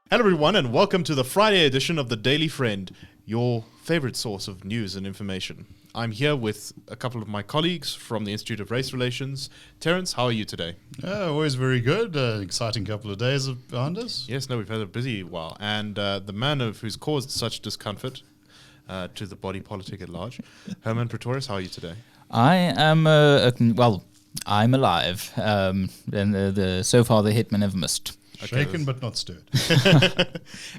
Hello everyone and welcome to the Friday edition of the Daily Friend, your favorite source of news and information. I'm here with a couple of my colleagues from the Institute of Race Relations. Terence, how are you today? Always very good. Exciting couple of days behind us. Yes, no, we've had a busy while. And the man who's caused such discomfort to the body politic at large, Hermann Pretorius, how are you today? I am, I'm alive. And so far the hitman never missed. Shaken but not stirred.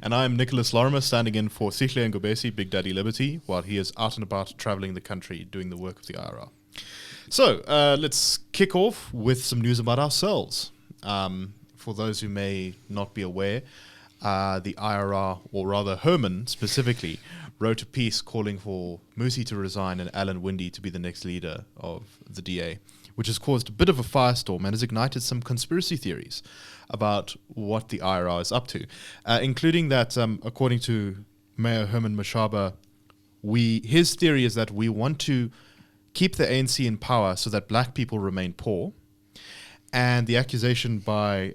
And I'm Nicholas Lorimer, standing in for Sihle Ngobesi, Big Daddy Liberty, while he is out and about traveling the country doing the work of the IRR. So let's kick off with some news about ourselves. For those who may not be aware, the IRR, or rather Hermann specifically, wrote a piece calling for Musi to resign and Alan Winde to be the next leader of the DA, which has caused a bit of a firestorm and has ignited some conspiracy theories about what the IRR is up to, including that, according to Mayor Herman Mashaba, his theory is that we want to keep the ANC in power so that black people remain poor. And the accusation by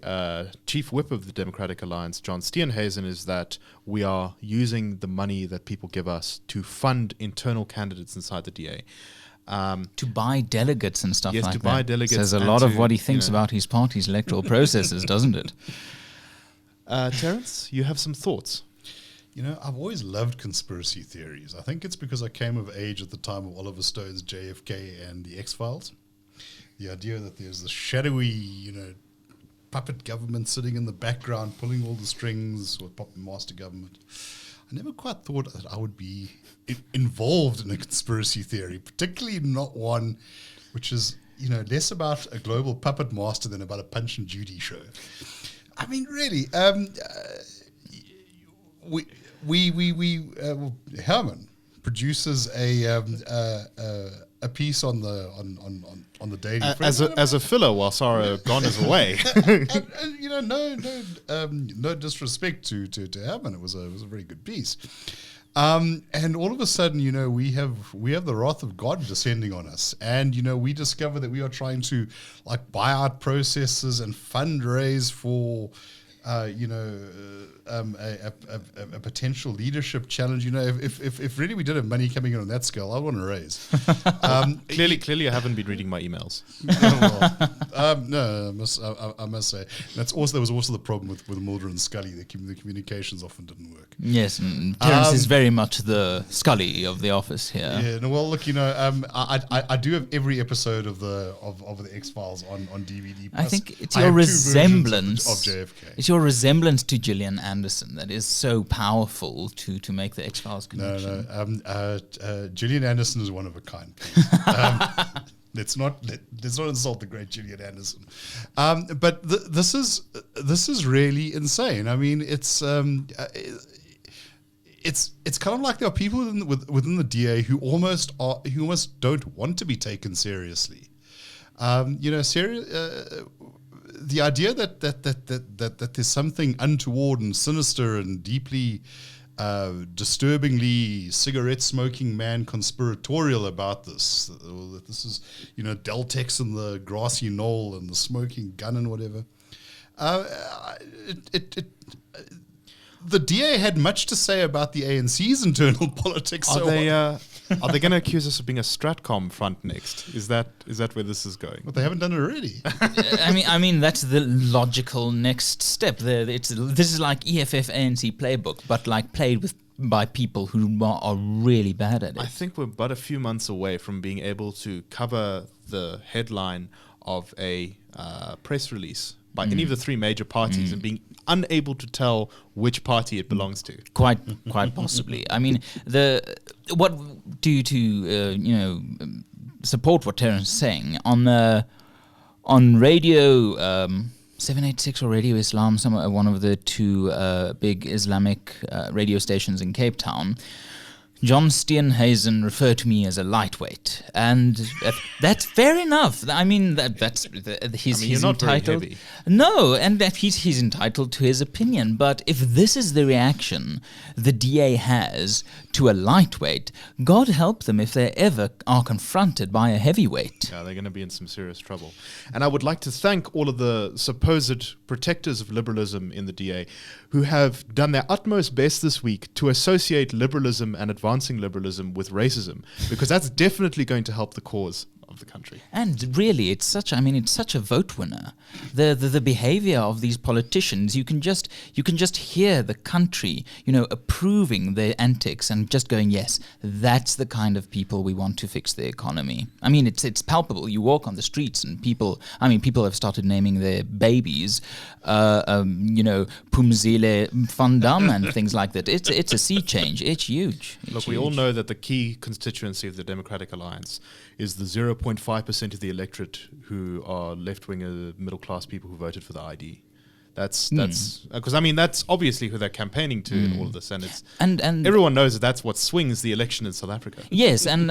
Chief Whip of the Democratic Alliance, John Steenhuisen, is that we are using the money that people give us to fund internal candidates inside the DA. To buy delegates and stuff like that. Yes, to buy delegates. Says a lot of what he thinks about his party's electoral processes, doesn't it? Terence, you have some thoughts? You know, I've always loved conspiracy theories. I think it's because I came of age at the time of Oliver Stone's JFK and the X-Files. The idea that there's this shadowy, puppet government sitting in the background, pulling all the strings, or puppet master government. I never quite thought that I would be involved in a conspiracy theory, particularly not one which is, less about a global puppet master than about a Punch and Judy show. I mean, really, Hermann produces a piece on the Daily Friend as a filler while Sarah Gone is away. No disrespect to Hermann. It was a very good piece. And all of a sudden, we have the wrath of God descending on us, and we discover that we are trying to buy out processes and fundraise for a potential leadership challenge. If really we did have money coming in on that scale, I want to raise. Clearly, I haven't been reading my emails. No, I must say there was also the problem with Mulder and Scully. The communications often didn't work. Yes, and Terence is very much the Scully of the office here. Yeah, no, well, look, I do have every episode of the X-Files on DVD. I think it's your resemblance of JFK. It's your resemblance to Gillian Anderson that is so powerful to make the X-Files connection. No. Gillian Anderson is one of a kind. Let's not insult the great Gillian Anderson. But this is really insane. I mean, it's kind of like there are people within the DA who almost don't want to be taken seriously. The idea that there's something untoward and sinister and deeply disturbingly cigarette-smoking man conspiratorial about this, that this is, Deltex and the grassy knoll and the smoking gun and whatever. The DA had much to say about the ANC's internal politics. Are they going to accuse us of being a Stratcom front next? Is that where this is going? But they haven't done it already. I mean that's the logical next step. This is like EFF ANC playbook, but played by people who are really bad at it. I think we're but a few months away from being able to cover the headline of a press release by any of the three major parties and being unable to tell which party it belongs to. Quite possibly. I mean, support what Terence is saying on radio 786 or Radio Islam, one of the two big Islamic radio stations in Cape Town. John Steenhuisen referred to me as a lightweight, and that's fair enough. I mean, he's you're not very entitled. heavy. No, and that he's entitled to his opinion. But if this is the reaction the DA has to a lightweight, God help them if they ever are confronted by a heavyweight. Yeah, they're going to be in some serious trouble. And I would like to thank all of the supposed protectors of liberalism in the DA who have done their utmost best this week to associate liberalism and advancing liberalism with racism, because that's definitely going to help the cause of the country. And really, it's such a vote winner. The behavior of these politicians, you can just hear the country, approving their antics and just going, yes, that's the kind of people we want to fix the economy. I mean, it's palpable. You walk on the streets and people have started naming their babies, Pumzile Van Dam and things like that. It's a sea change. It's huge. Look, we all know that the key constituency of the Democratic Alliance is the 0.5% of the electorate who are left-winger, middle-class people who voted for the ID. That's because that's obviously who they're campaigning to in all of this, and it's and everyone knows that's what swings the election in South Africa. Yes, and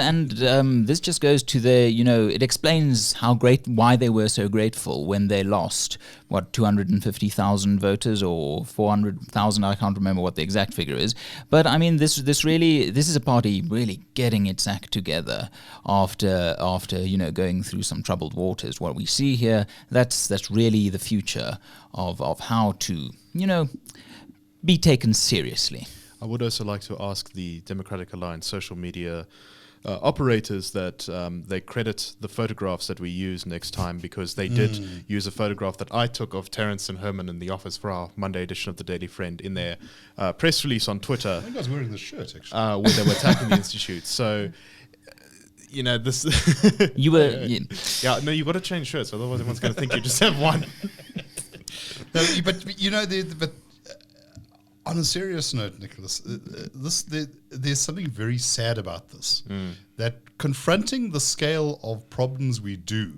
this just goes to it explains why they were so grateful when they lost 250,000 voters or 400,000. I can't remember what the exact figure is, but I mean this is a party really getting its act together after going through some troubled waters. What we see here, that's really the future of how to, be taken seriously. I would also like to ask the Democratic Alliance social media operators that they credit the photographs that we use next time, because they did use a photograph that I took of Terence and Hermann in the office for our Monday edition of the Daily Friend in their press release on Twitter. I think I was wearing the shirt, actually. Where they were attacking the Institute. So... this... You were... No, you've got to change shirts, otherwise everyone's going to think you just have one. No, but on a serious note, Nicholas, there's something very sad about this. That confronting the scale of problems we do,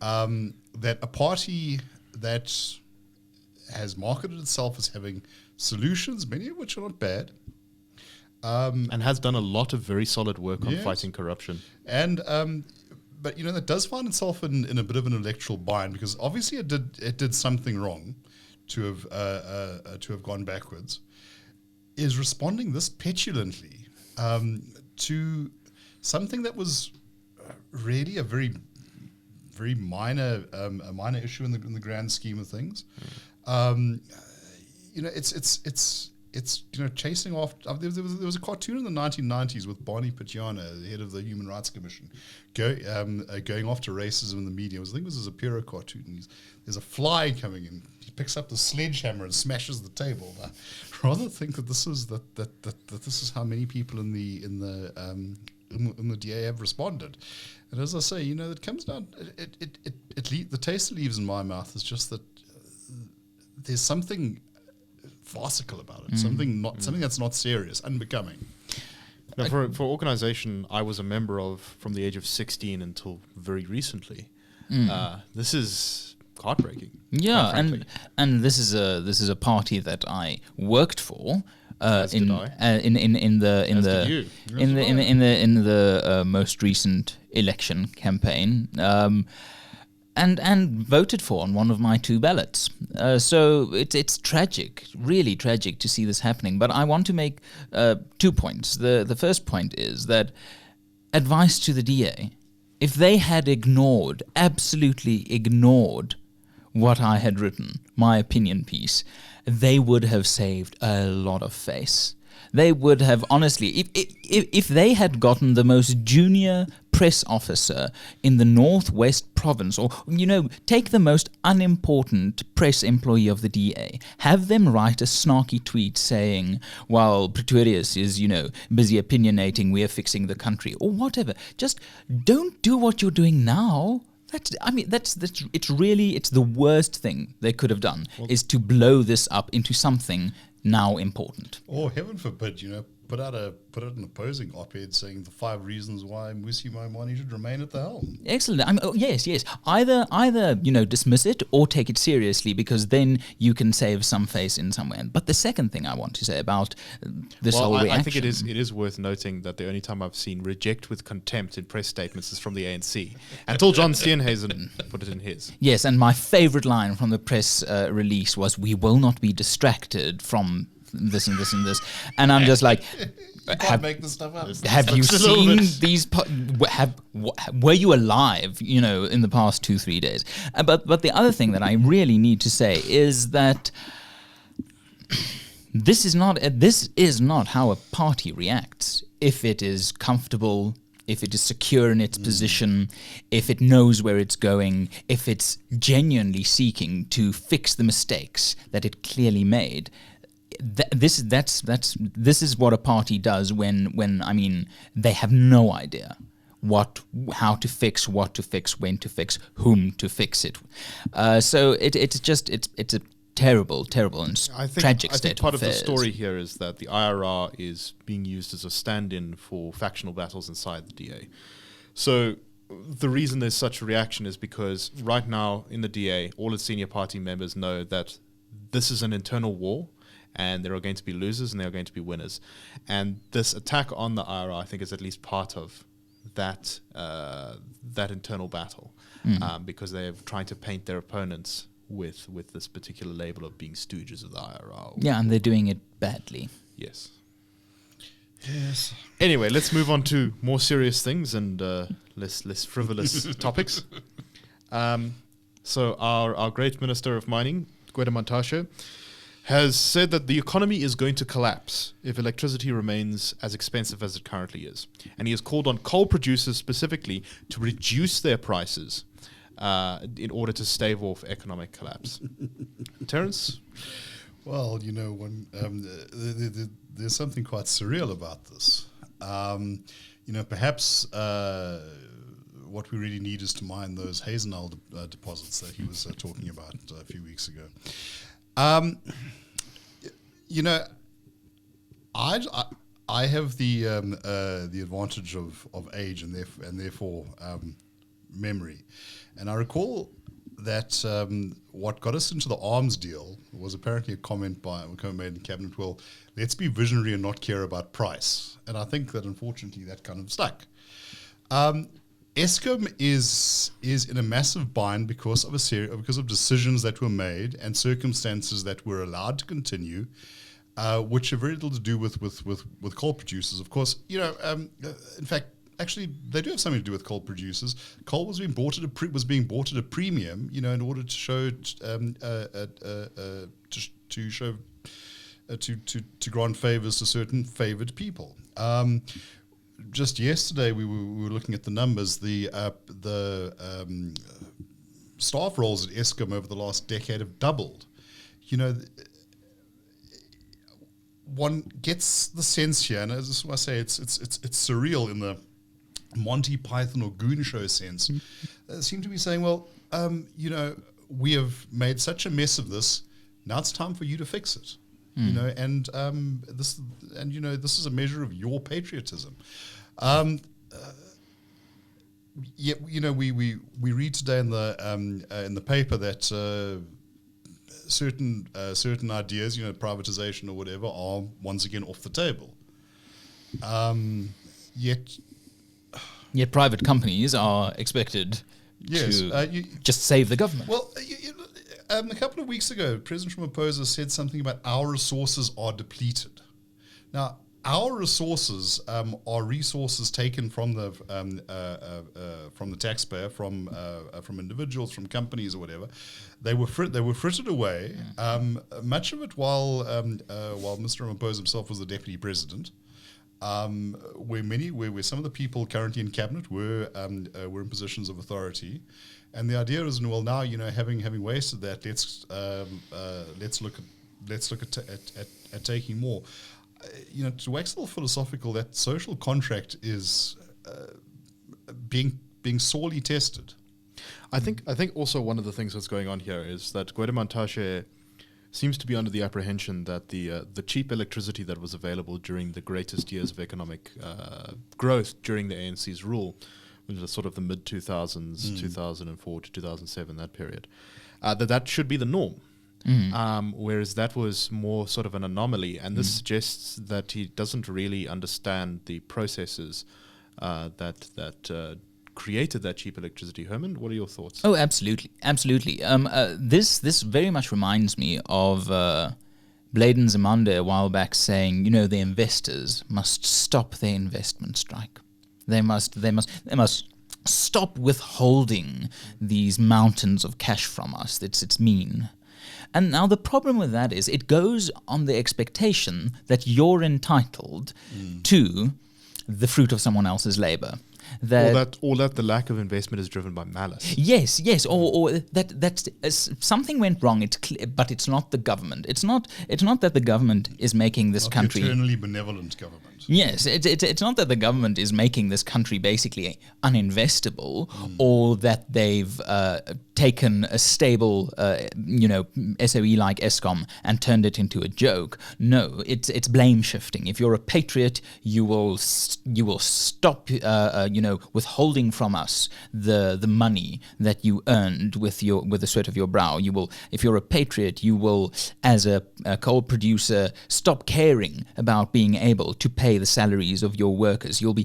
that a party that has marketed itself as having solutions, many of which are not bad, and has done a lot of very solid work on Yes. fighting corruption. And but that does find itself in a bit of an electoral bind, because obviously it did something wrong to have gone backwards, is responding this petulantly to something that was really a very very minor issue in the grand scheme of things. It's chasing off. There was a cartoon in the 1990s with Barney Patiana, the head of the Human Rights Commission, going after racism in the media. I think it was a Zapiro cartoon. There's a fly coming in. He picks up the sledgehammer and smashes the table. I rather think that this is this is how many people in the DA have responded. And as I say, it comes down. The taste it leaves in my mouth is just that there's something farcical about it, something that's not serious, unbecoming. Now, for organisation I was a member of from the age of 16 until very recently, this is heartbreaking. Yeah, and this is a party that I worked for. In the most recent election campaign. And voted for on one of my two ballots. So it's tragic, really tragic to see this happening. But I want to make 2 points. The first point is that advice to the DA, if they had absolutely ignored what I had written, my opinion piece, they would have saved a lot of face. They would have, honestly, if they had gotten the most junior press officer in the Northwest Province, or, take the most unimportant press employee of the DA, have them write a snarky tweet saying, while Pretorius is, busy opinionating, we're fixing the country, or whatever. Just don't do what you're doing now. It's the worst thing they could have done, is to blow this up into something now important. Or heaven forbid, put out an opposing op-ed saying the 5 reasons why Musi Maimane should remain at the helm. Excellent. Yes. Either dismiss it or take it seriously, because then you can save some face in somewhere. But the second thing I want to say about this whole reaction, I think it is worth noting that the only time I've seen reject with contempt in press statements is from the ANC, until John Steenhuisen put it in his. Yes, and my favorite line from the press release was, "We will not be distracted from this and this and this," and I'm just like, Make this stuff up. have you seen these? Were you alive? In the past 2-3 days. But the other thing that I really need to say is that this is not how a party reacts. If it is comfortable, if it is secure in its position, if it knows where it's going, if it's genuinely seeking to fix the mistakes that it clearly made. This is what a party does when I mean they have no idea how to fix, what to fix, when to fix, whom to fix it. So it's a terrible and tragic state I think part of of the affairs. story here is that the IRR is being used as a stand-in for factional battles inside the DA. So the reason there's such a reaction is because right now in the DA, all its senior party members know that this is an internal war, and there are going to be losers and there are going to be winners. And this attack on the IRA, I think, is at least part of that internal battle, because they're trying to paint their opponents with this particular label of being stooges of the IRA. Yeah, and they're doing it badly. Yes. Yes. Anyway, let's move on to more serious things and less frivolous topics. So our great Minister of Mining, Gwede Mantashe, has said that the economy is going to collapse if electricity remains as expensive as it currently is. And he has called on coal producers specifically to reduce their prices in order to stave off economic collapse. Terence? Well, there's something quite surreal about this. Perhaps what we really need is to mine those Hazenal deposits that he was talking about a few weeks ago. I have the advantage of age and therefore memory, and I recall that what got us into the arms deal was apparently a comment made in cabinet. Well, let's be visionary and not care about price, and I think that unfortunately that kind of stuck. Eskom is in a massive bind because of decisions that were made and circumstances that were allowed to continue, which have very little to do with coal producers. Of course, in fact, actually, they do have something to do with coal producers. Coal was being bought at a premium, in order to show to grant favors to certain favored people. Just yesterday, we were looking at the numbers. The staff roles at Eskom over the last decade have doubled. One gets the sense here, and as I say, it's surreal in the Monty Python or Goon Show sense. They seem to be saying, well, we have made such a mess of this. Now it's time for you to fix it. This is a measure of your patriotism. We read today in the paper that certain ideas, privatization or whatever, are once again off the table. Yet private companies are expected to just save the government. Well, a couple of weeks ago, President Ramaphosa said something about our resources are depleted. Now, our resources are resources taken from the taxpayer, from individuals, from companies, or whatever. They were frittered away. Much of it while Mr. Ramaphosa himself was the deputy president. Where some of the people currently in cabinet were in positions of authority, and the idea is, well, now having wasted that, let's look at taking more. To wax a little philosophical, that social contract is being sorely tested. I think also one of the things that's going on here is that Gwede Mantashe seems to be under the apprehension that the cheap electricity that was available during the greatest years of economic growth during the ANC's rule, which was sort of the mid-2000s, 2004 to 2007, that period, that should be the norm. Whereas that was more sort of an anomaly, and this suggests that he doesn't really understand the processes that created that cheap electricity. Herman, what are your thoughts? Oh, absolutely. This very much reminds me of Bladen Zamanda a while back saying, the investors must stop their investment strike. They must stop withholding these mountains of cash from us. It's mean. And now the problem with that is it goes on the expectation that you're entitled to the fruit of someone else's labor. Or that the lack of investment is driven by malice. Yes, or that something went wrong. It's clear, but it's not the government. It's not that the government is making this country eternally benevolent government. Yes, it's not that the government is making this country basically uninvestable, or that they've taken a stable, SOE like Eskom and turned it into a joke. No, it's blame shifting. If you're a patriot, you will stop, withholding from us the money that you earned with the sweat of your brow. You will, if you're a patriot, you will, as a coal producer, stop caring about being able to pay the salaries of your workers. You'll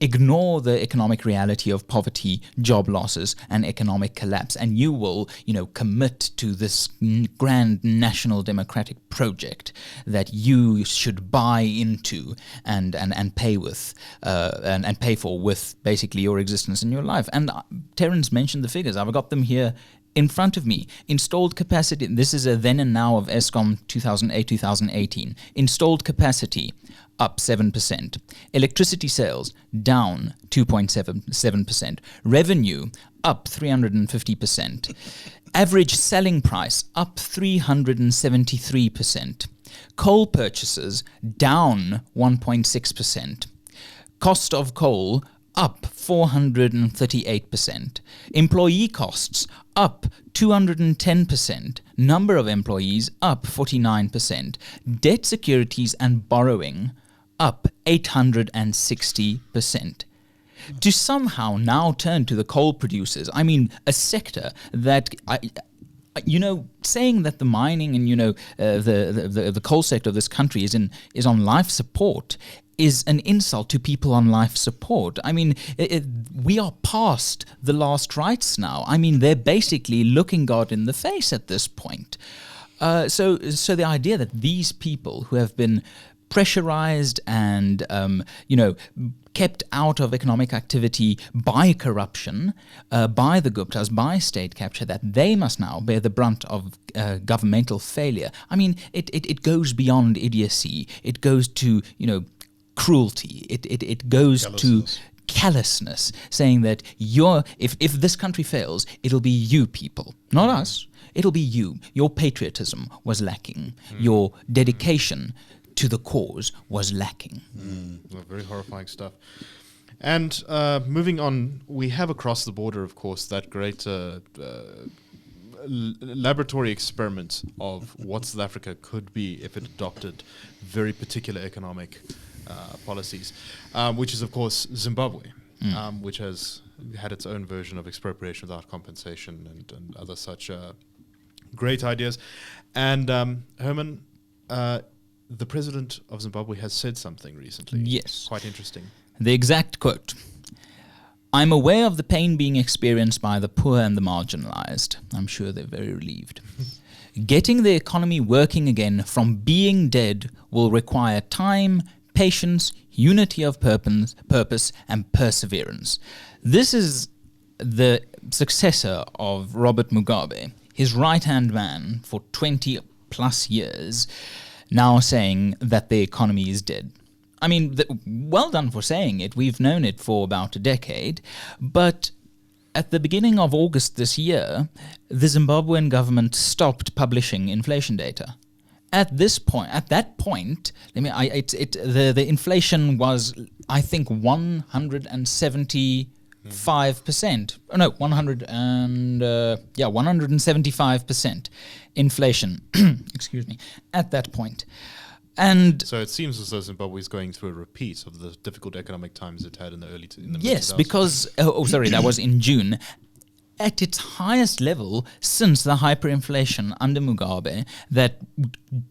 ignore the economic reality of poverty, job losses, and economic collapse, and you will, commit to this grand national democratic project that you should buy into and pay with and pay for with basically your existence in your life. And Terence mentioned the figures. I've got them here in front of me. Installed capacity, this is a then and now of Eskom 2008-2018. Installed capacity up 7%. Electricity sales down 2.7%. Revenue up 350%. Average selling price up 373%. Coal purchases down 1.6%. Cost of coal up 438%. Employee costs up 210%. Number of employees up 49%. Debt securities and borrowing up 860%. To somehow now turn to the coal producers, I mean, a sector that saying that the mining and the coal sector of this country is on life support is an insult to people on life support. I mean, we are past the last rites now. I mean, they're basically looking God in the face at this point. So the idea that these people who have been pressurized and kept out of economic activity by corruption, by the Guptas, by state capture, that they must now bear the brunt of governmental failure. I mean, it goes beyond idiocy. It goes to cruelty. It goes to callousness, saying that if this country fails, it'll be you people, not us. It'll be you. Your patriotism was lacking. Your dedication to the cause was lacking. Well, very horrifying stuff. And moving on, we have across the border, of course, that great laboratory experiment of what South Africa could be if it adopted very particular economic policies, which is, of course, Zimbabwe, which has had its own version of expropriation without compensation and other such great ideas. And Herman, the president of Zimbabwe has said something recently. Yes. Quite interesting. The exact quote: "I'm aware of the pain being experienced by the poor and the marginalized." I'm sure they're very relieved. "Getting the economy working again from being dead will require time, patience, unity of purpose, and perseverance." This is the successor of Robert Mugabe, his right-hand man for 20 plus years, now saying that the economy is dead. I mean, well done for saying it. We've known it for about a decade. But at the beginning of August this year, the Zimbabwean government stopped publishing inflation data. At that point, the inflation was, I think, 170 175%. Oh, no, 175% inflation. Excuse me. At that point. And so it seems as though Zimbabwe is going through a repeat of the difficult economic times it had in the yes, mid-2000s. because that was in June. At its highest level since the hyperinflation under Mugabe that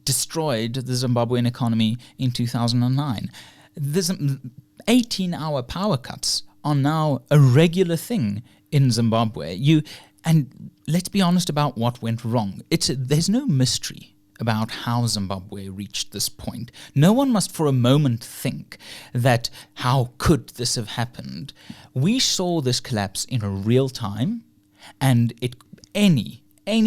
destroyed the Zimbabwean economy in 2009. The 18-hour power cuts are now a regular thing in Zimbabwe. And let's be honest about what went wrong. There's no mystery about how Zimbabwe reached this point. No one must for a moment think that how could this have happened? We saw this collapse in a real time, and any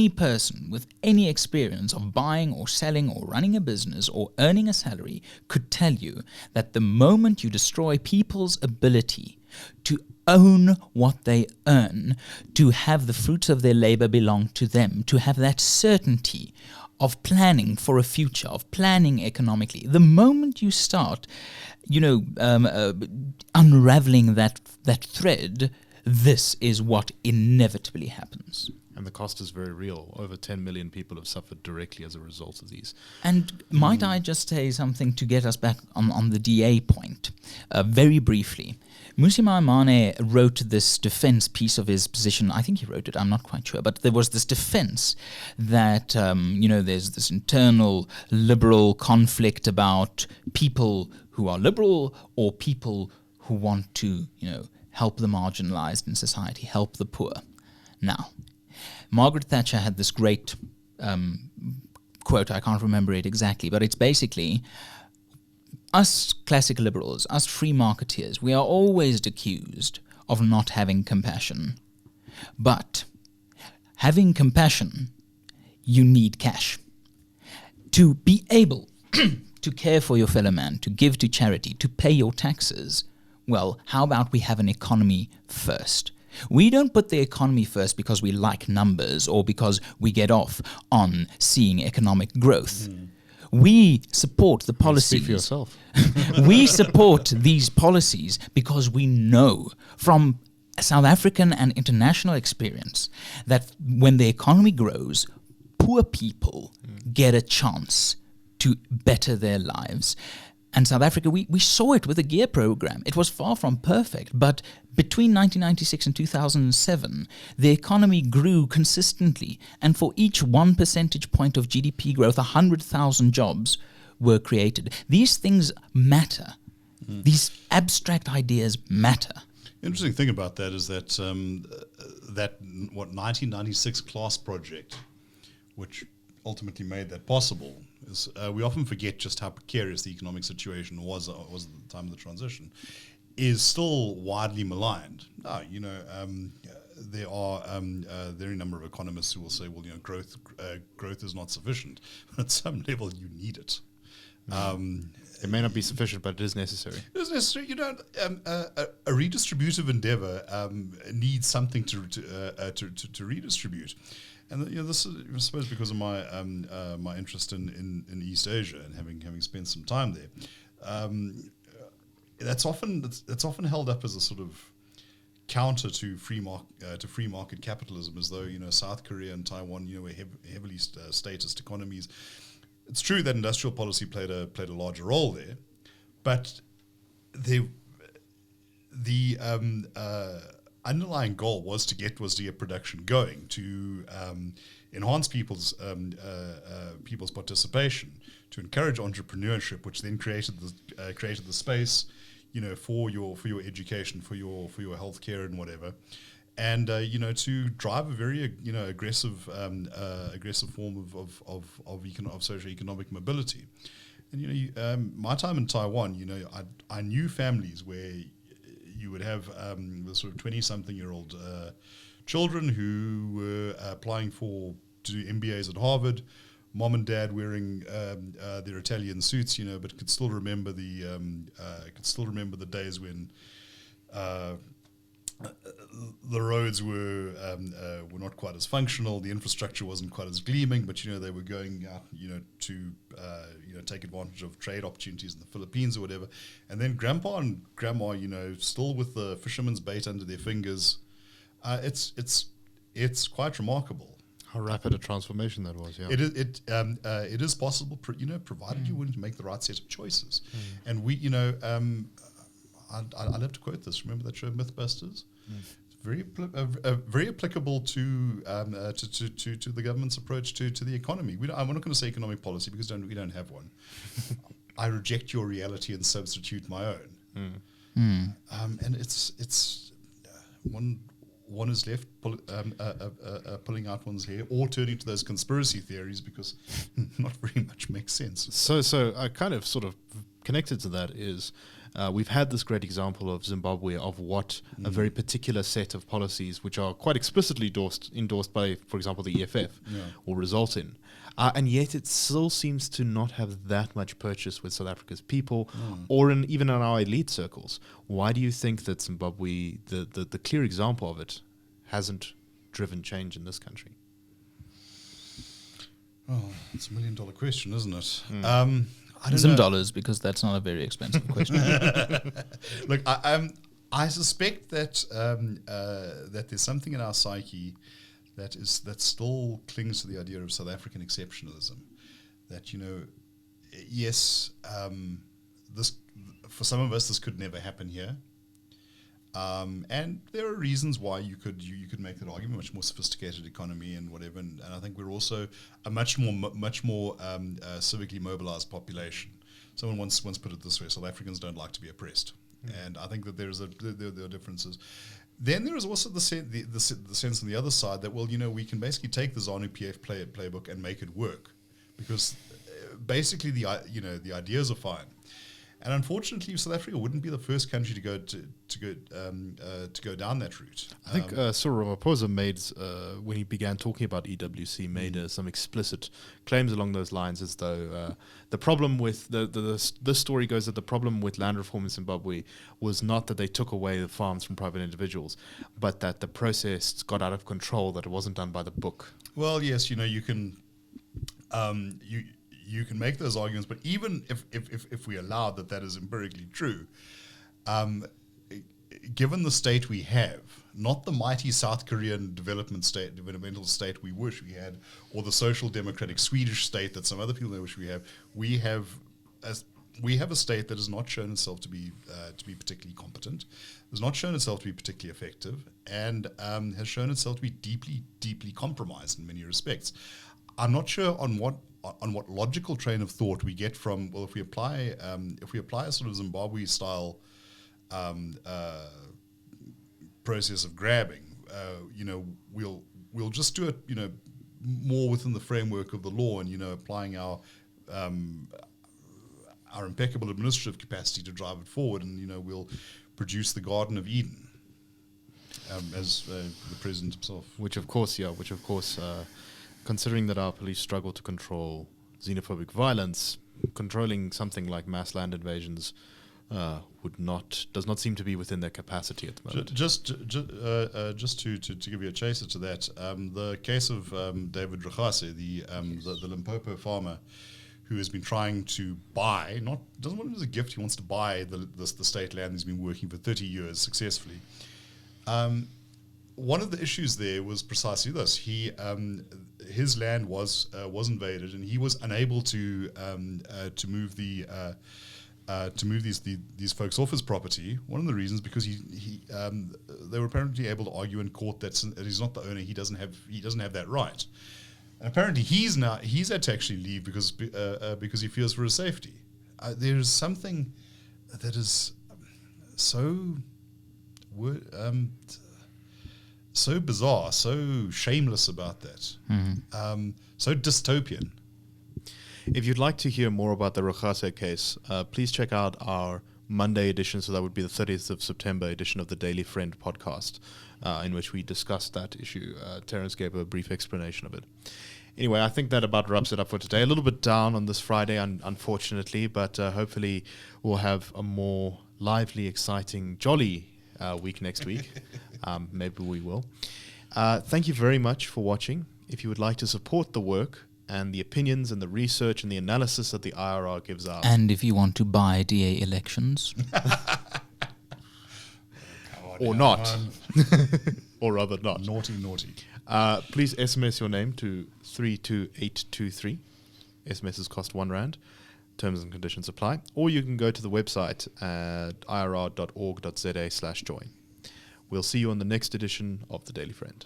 person with any experience of buying or selling or running a business or earning a salary could tell you that the moment you destroy people's ability to own what they earn, to have the fruits of their labor belong to them, to have that certainty of planning for a future, of planning economically. The moment you start, unraveling that thread, this is what inevitably happens. And the cost is very real. Over 10 million people have suffered directly as a result of these. And might I just say something to get us back on the DA point, very briefly. Musi Maimane wrote this defense piece of his position. I think he wrote it, I'm not quite sure. But there was this defense that, there's this internal liberal conflict about people who are liberal or people who want to, help the marginalized in society, help the poor. Now, Margaret Thatcher had this great quote, I can't remember it exactly, but it's basically, us classic liberals, us free marketeers, we are always accused of not having compassion. But having compassion, you need cash. To be able to care for your fellow man, to give to charity, to pay your taxes, well, how about we have an economy first? We don't put the economy first because we like numbers or because we get off on seeing economic growth. We support the policies. Speak for yourself. We support these policies because we know from South African and international experience that when the economy grows, poor people get a chance to better their lives. And South Africa, we saw it with the GEAR program. It was far from perfect, but between 1996 and 2007, the economy grew consistently, and for each 1 percentage point of GDP growth, 100,000 jobs were created. These things matter. These abstract ideas matter. Interesting thing about that is that 1996 class project, which ultimately made that possible, is we often forget just how precarious the economic situation was at the time of the transition, is still widely maligned. There are a number of economists who will say, well, growth is not sufficient. But at some level, you need it. It may not be sufficient, but it is necessary. It is necessary. A redistributive endeavor needs something to redistribute. And this is, I suppose, because of my my interest in East Asia and having spent some time there. That's often held up as a sort of counter to free market capitalism, as though South Korea and Taiwan were heavily statist economies. It's true that industrial policy played a larger role there, but the underlying goal was to get production going, to enhance people's participation, to encourage entrepreneurship, which then created the space, for your education, for your healthcare and whatever, and to drive a very aggressive form of socioeconomic mobility. And my time in Taiwan, I knew families where you would have the sort of 20-something-year-old children who were applying to do MBAs at Harvard, mom and dad wearing their Italian suits, but could still remember the days when the roads were not quite as functional. The infrastructure wasn't quite as gleaming, but they were going out, to take advantage of trade opportunities in the Philippines or whatever. And then Grandpa and Grandma, still with the fisherman's bait under their fingers. It's quite remarkable. How rapid a transformation that was, yeah. It is possible, provided you wouldn't make the right set of choices. And we, I love to quote this. Remember that show Mythbusters? Very very applicable to the government's approach to the economy. I'm not going to say economic policy because we don't have one. I reject your reality and substitute my own. And it's one is left pulling out one's hair or turning to those conspiracy theories because not very much makes sense. So I kind of sort of connected to that is we've had this great example of Zimbabwe of what a very particular set of policies which are quite explicitly endorsed by, for example, the EFF will result in. And yet it still seems to not have that much purchase with South Africa's people or even in our elite circles. Why do you think that Zimbabwe, the clear example of it, hasn't driven change in this country? Oh, it's $1 million question, isn't it? I don't Some know. dollars, because that's not a very expensive question. Look, I suspect that that there's something in our psyche that still clings to the idea of South African exceptionalism. That yes, this for some of us this could never happen here, and there are reasons why you could make that argument. Much more sophisticated economy and whatever, and I think we're also a much more civically mobilized population. Someone once put it this way: South Africans don't like to be oppressed, and I think that there are differences. Then there is also the sense on the other side that we can basically take the ZANU-PF playbook and make it work, because basically the ideas are fine. And unfortunately, South Africa wouldn't be the first country to go down that route. I think Cyril Ramaphosa made, when he began talking about EWC, made some explicit claims along those lines, as though the problem with this story goes that the problem with land reform in Zimbabwe was not that they took away the farms from private individuals, but that the process got out of control, that it wasn't done by the book. Well, yes, you can. You can make those arguments, but even if we allow that is empirically true, given the state we have, not the mighty South Korean developmental state we wish we had, or the social democratic Swedish state that some other people wish we have a state that has not shown itself to be particularly competent, has not shown itself to be particularly effective, and has shown itself to be deeply, deeply compromised in many respects. I'm not sure on what logical train of thought we get from, well, if we apply a sort of Zimbabwe style process of grabbing, we'll just do it more within the framework of the law, and applying our impeccable administrative capacity to drive it forward, and we'll produce the Garden of Eden, as the president himself. Which of course, considering that our police struggle to control xenophobic violence, controlling something like mass land invasions does not seem to be within their capacity at the moment. Just to give you a chaser to that, the case of David Rachase, the Limpopo farmer, who has been trying to buy, doesn't want it as a gift, he wants to buy the state land he's been working for 30 years successfully. One of the issues there was precisely this. His land was invaded, and he was unable to move these folks off his property. One of the reasons because they were apparently able to argue in court that he's not the owner. He doesn't have that right. And apparently he's had to actually leave because he fears for his safety. There's something that is so bizarre, so shameless about that, so dystopian. If you'd like to hear more about the Rachase case, please check out our Monday edition, so that would be the 30th of September edition of the Daily Friend podcast, in which we discussed that issue. Terence gave a brief explanation of it. Anyway, I think that about wraps it up for today. A little bit down on this Friday, unfortunately, but hopefully we'll have a more lively, exciting, jolly week next week. Maybe we will. Thank you very much for watching. If you would like to support the work and the opinions and the research and the analysis that the IRR gives out. And if you want to buy DA elections. Or not. Or rather not. Naughty, naughty. Please SMS your name to 32823. SMSs cost R1. Terms and conditions apply. Or you can go to the website at irr.org.za/join. We'll see you on the next edition of The Daily Friend.